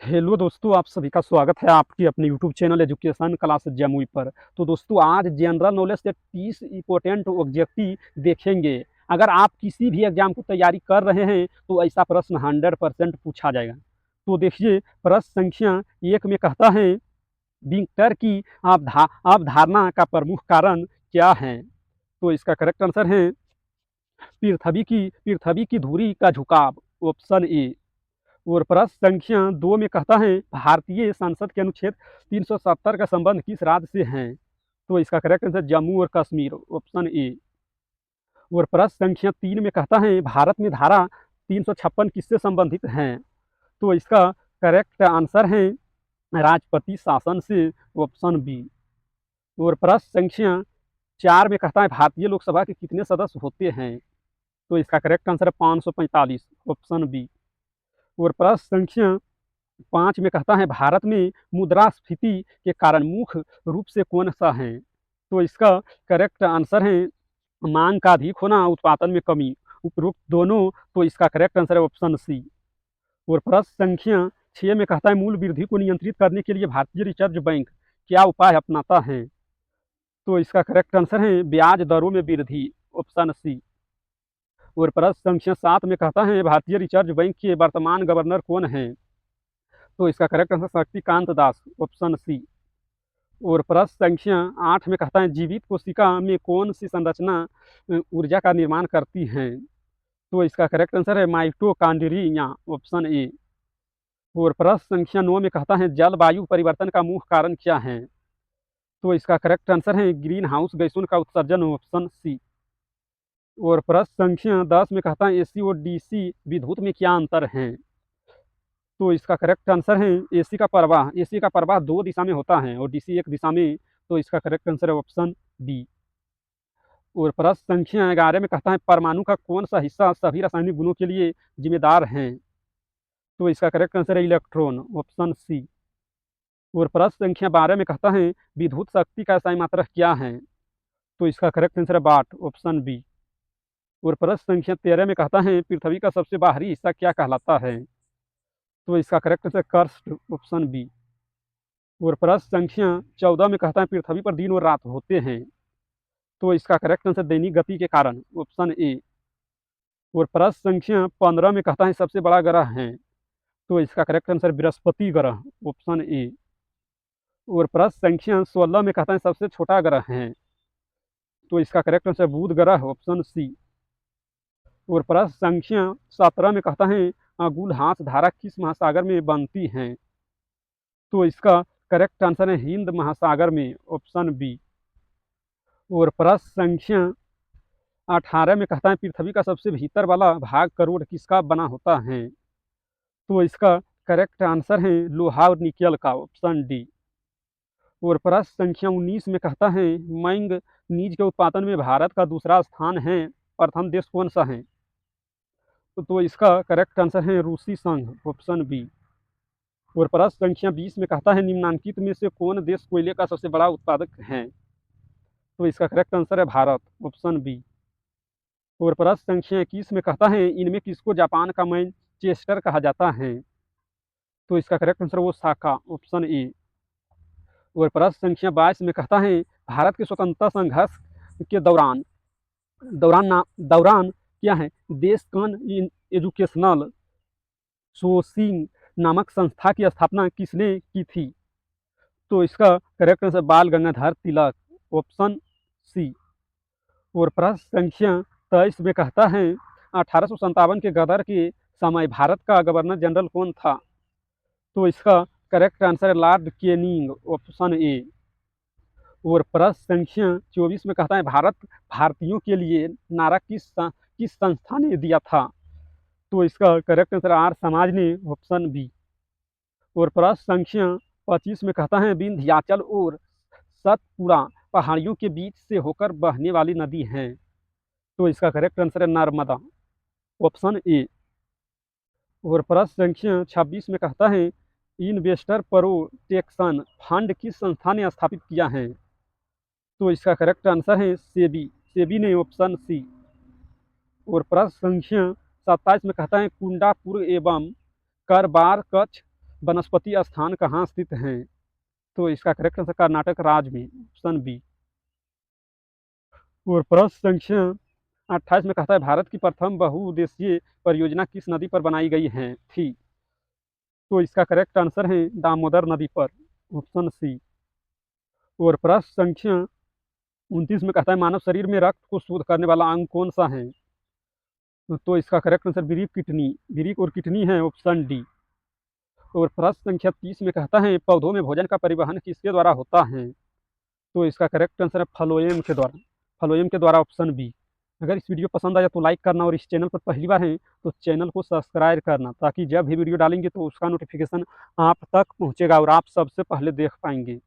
Hello दोस्तों, आप सभी का स्वागत है आपकी अपने YouTube channel education class Jamui पर। तो दोस्तों आज जनरल नॉलेज से 30 इम्पोर्टेंट ऑब्जेक्टिव देखेंगे। अगर आप किसी भी एग्जाम की तैयारी कर रहे हैं तो ऐसा प्रश्न 100% पूछा जाएगा। तो देखिए प्रश्न संख्या 1 में कहता है विंटर की अवधारणा का प्रमुख कारण क्या है? तो इसका करेक्ट आंसर है पृथ्वी की धुरी का झुकाव, ऑप्शन ए। और प्रश्न संख्या 2 में कहता है भारतीय संसद के अनुच्छेद 370 का संबंध किस राज्य से है? तो इसका करेक्ट आंसर जम्मू और कश्मीर, ऑप्शन ए। और प्रश्न संख्या 3 में कहता है भारत में धारा 356 किससे संबंधित है? तो इसका करेक्ट आंसर है राष्ट्रपति शासन से, ऑप्शन बी। और प्रश्न संख्या 4 में कहता है भारतीय लोकसभा के कितने सदस्य होते हैं? तो इसका करेक्ट आंसर है 545, ऑप्शन बी। और प्रश्न संख्या 5 में कहता है भारत में मुद्रास्फीति के कारण मुख्य रूप से कौन सा है? तो इसका करेक्ट आंसर है मांग का अधिक होना, उत्पादन में कमी, उपरोक्त दोनों। तो इसका करेक्ट आंसर है ऑप्शन सी। और प्रश्न संख्या 6 में कहता है मूल्य वृद्धि को नियंत्रित करने के लिए भारतीय रिजर्व बैंक क्या उपाय अपनाता है? तो इसका करेक्ट आंसर है ब्याज दरों में वृद्धि, ऑप्शन सी। और प्रश्न संख्या 7 में कहता है भारतीय रिजर्व बैंक के वर्तमान गवर्नर कौन है? तो इसका correct answer Shaktikanta Das, option C. और प्रश्न संख्या 8 में कहता है जीवित कोशिका में कौन सी संरचना ऊर्जा का निर्माण करती है? तो इसका करेक्ट आंसर है माइटोकॉन्ड्रिया, ऑप्शन ए। और प्रश्न संख्या 9 में कहता है जलवायु परिवर्तन का मुख्य कारण क्या है? तो इसका करेक्ट आंसर है ग्रीन हाउस गैसों का उत्सर्जन, ऑप्शन सी। और प्रश्न संख्या 10 में कहता है एसी और डीसी विद्युत में क्या अंतर है? तो इसका करेक्ट आंसर है एसी का प्रवाह 2 दिशा में होता है और डीसी एक दिशा में। तो इसका करेक्ट आंसर है ऑप्शन बी। और प्रश्न संख्या 11 में कहता है परमाणु का कौन सा हिस्सा सभी रासायनिक गुणों के लिए जिम्मेदार है? तो इसका करेक्ट आंसर है इलेक्ट्रॉन, ऑप्शन सी। और प्रश्न संख्या 12 में कहता है विद्युत शक्ति का SI मात्रक क्या है? तो इसका करेक्ट आंसर है वाट, ऑप्शन बी। और प्रश्न संख्या 13 में कहता है पृथ्वी का सबसे बाहरी हिस्सा क्या कहलाता है? तो इसका correct answer first, option B. और प्रश्न संख्या 14 में कहता है पृथ्वी पर दिन और रात होते हैं। तो इसका करेक्ट आंसर दैनिक गति के कारण, ऑप्शन ए। और प्रश्न संख्या 15 में कहता है सबसे बड़ा ग्रह है। तो इसका करेक्ट आंसर बृहस्पति ग्रह, ऑप्शन ए। और प्रश्न संख्या 16 में कहता है सबसे छोटा ग्रह है। तो इसका करेक्ट आंसर बुध ग्रह, ऑप्शन सी। और प्रश्न संख्या 17 में कहता है गुलहास धारा किस महासागर में बनती है? तो इसका करेक्ट आंसर है हिंद महासागर में, ऑप्शन बी। और प्रश्न संख्या 18 में कहता है पृथ्वी का सबसे भीतर वाला भाग करोड़ किसका बना होता है? तो इसका करेक्ट आंसर है लोहा और निकेल का, ऑप्शन डी। और प्रश्न संख्या 19 में कहता है मैंगनीज के उत्पादन में भारत का दूसरा स्थान है, प्रथम देश कौन सा है? तो इसका करेक्ट आंसर है रूसी संघ, ऑप्शन बी। और प्रश्न संख्या 20 में कहता है निम्नांकित में से कौन देश कोयले का सबसे बड़ा उत्पादक है? तो इसका करेक्ट आंसर है भारत, ऑप्शन बी। और प्रश्न संख्या 21 में कहता है इनमें किसको जापान का मैनचेस्टर कहा जाता है? तो इसका करेक्ट आंसर वो साका, ऑप्शन ए। और प्रश्न संख्या 22 में कहता है भारत के स्वतंत्रता संघर्ष के दौरान क्या है देशकान एजुकेशनल सोर्सिंग नामक संस्था की स्थापना किसने की थी? तो इसका करेक्ट आंसर बाल गंगाधर तिलक, ऑप्शन सी। और प्रश्न संख्या 23 में कहता है 1857 के गदर के समय भारत का गवर्नर जनरल कौन था? तो इसका करेक्ट आंसर है लॉर्ड कैनिंग, ऑप्शन ए। और प्रश्न संख्या 24 में कहता है भारतीयों के लिए नारा किस संस्था ने दिया था? तो इसका करेक्ट आंसर आर समाज ने, ऑप्शन बी। और प्रश्न संख्या 25 में कहता है विंध्याचल और सतपुड़ा पहाड़ियों के बीच से होकर बहने वाली नदी है। तो इसका करेक्ट आंसर है नर्मदा, ऑप्शन ए। और प्रश्न संख्या 26 में कहता है इन्वेस्टर प्रोटेक्शन फंड किस संस्था ने स्थापित किया है? तो इसका करेक्ट आंसर है सेबी ने, ऑप्शन सी। और प्रश्न संख्या 27 में कहता है कुंडापुर एवं करबार कच्छ वनस्पति स्थान कहाँ स्थित हैं? तो इसका करेक्ट आंसर कर्नाटक राज्य में, ऑप्शन बी। और प्रश्न संख्या 28 में कहता है भारत की प्रथम बहुउद्देशीय परियोजना किस नदी पर बनाई गई थी? तो इसका करेक्ट आंसर है दामोदर नदी पर, ऑप्शन सी। और प्रश्न संख्या 29 में कहता है मानव शरीर में रक्त को शुद्ध करने वाला अंग कौन सा है? तो इसका करेक्ट आंसर वृक्क और किडनी है, ऑप्शन डी। और प्रश्न संख्या 30 में कहता है पौधों में भोजन का परिवहन किसके द्वारा होता है? तो इसका करेक्ट आंसर है फ्लोएम के द्वारा, ऑप्शन बी। अगर इस वीडियो पसंद आया तो लाइक करना और इस चैनल पर पहली बार हैं तो चैनल को सब्सक्राइब करना, ताकि जब भी वीडियो डालेंगे तो उसका नोटिफिकेशन आप तक पहुंचेगा और आप सबसे पहले देख पाएंगे।